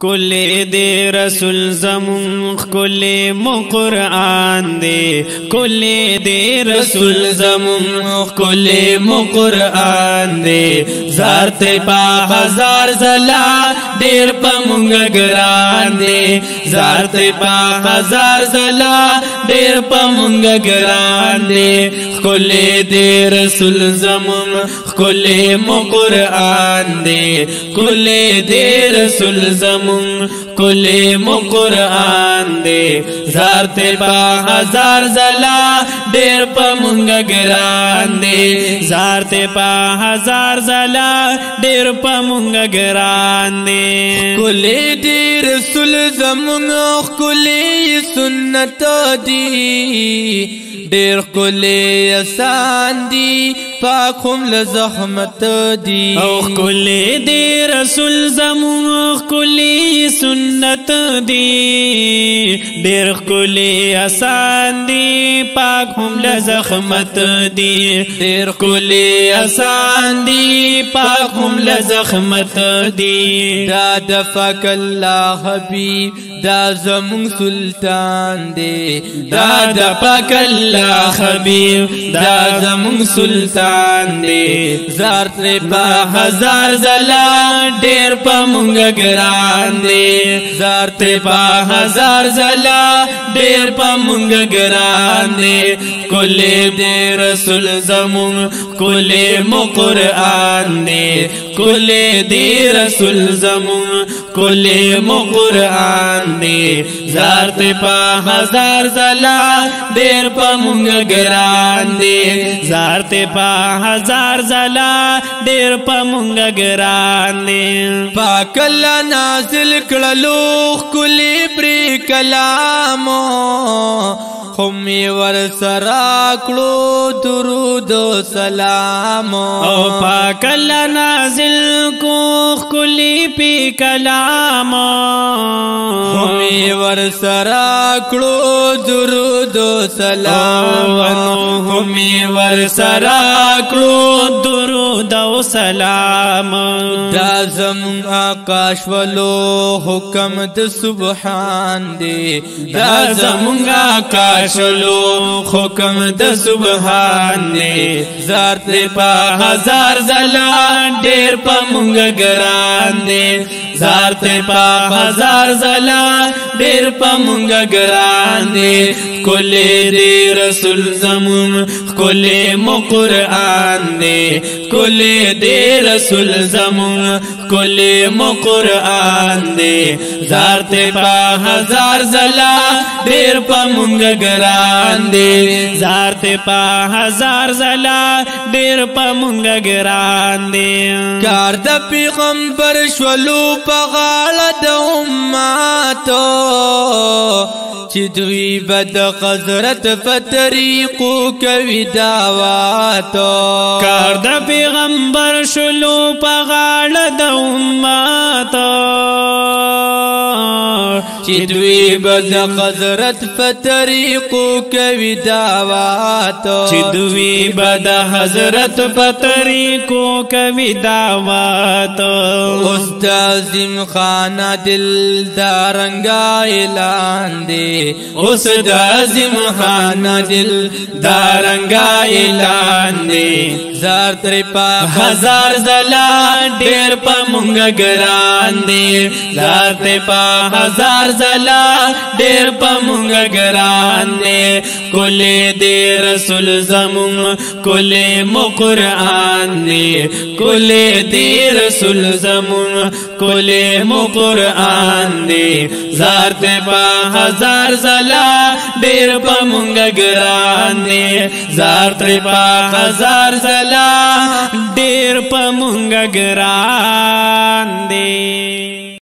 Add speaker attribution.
Speaker 1: کلی دی رسول زمون کلی مو قرآن دی کلی دی رسول زمون کلی مو قرآن دی زارت پا ہزار زلا دیر پا مونگا گران دی زارت پا ہزار زلا دیر پا مونگا گران دی کلی دی رسول زمون کلی مو قرآن دی کلی دی رسول زمون کلی مو قرآن دی زارت پا ہزار زلا دیر پا مونگا گران دی زارت پا ہزار زلا دیر پا مونگا گران دی
Speaker 2: کلی دی رسول زمون کلی سنت دی دیر کلی آسان دی پاک ہم لزحمت دی
Speaker 1: اوخ کلی دی رسول زمون کلی سنت دی دیر کلی آسان دی پاک ہم لزحمت دی دیر کلی آسان دی پاک ہم لزحمت دی
Speaker 2: دا دفاق اللہ حبیب دا زمون سلطان دی
Speaker 1: دا دفاق اللہ حبیب دا زمون سلطان دی زارت پا ہزار زلا دیر پا مونگا گران دی زارت پا ہزار زلا دیر پا مونگا گران دی کلی دی رسول زمون کلی مو قرآن دی کلی دی رسول زمون کلی مو قرآن دی زارت پا ہزار زلا دیر پا مونگا گران دی زارت پا ہزار زلا دیر پا مونگا گران دی
Speaker 2: پاک اللہ نازل کڑلو کلی پری کلامو خمی ور سراکلو درود و سلامو
Speaker 1: او پاک اللہ نازل کو کلی پی کلامو
Speaker 2: خمی ور سراکلو درود و سلامو
Speaker 1: خمی ور سراکلو درود و سلام
Speaker 2: دا زمون آکاش ولو حکم د سبحان دی
Speaker 1: دا زمون آکاش شلو حکم د سبحان دی زارت پا ہزار زلا دیر پا مونگا گران دی زارت پا ہزار زلا دیر پا مونگا گران دی کلی دی رسول زمون کلی مو قرآن دی کلی دی رسول زمون کلی مو قرآن دی زارت پا ہزار زلا دیر پا مونگا گران دی زارت پا ہزار زلا دیر پا مونگا گران دی
Speaker 2: کار دا پیغمبر شولو پا غالد اماتو چی دوی بد قدرت فتریقو کوي دعواتو
Speaker 1: کار دا پیغمبر شلو پا غالد اماتو
Speaker 2: چی دوی بد قدرت فتریقو کوي دعواتو
Speaker 1: چی دوی بد حضرت فتریقو کوي دعواتو
Speaker 2: استازم خانہ دل دارنگا اعلان دے
Speaker 1: استازم خانہ دل دارنگا اعلان دے زارت پا ہزار زلا دیر پا مونگا گران دے زارت پا ہزار زلا دیر پا مونگا گران دے کلی دی رسول زمون کلی مو قرآن دے کلی دی رسول زمون کلی مو قرآن دے زارت پا ہزار زلا دیر پا مونگا گران دے زارت پا ہزار زلا دیر پا مونگا گران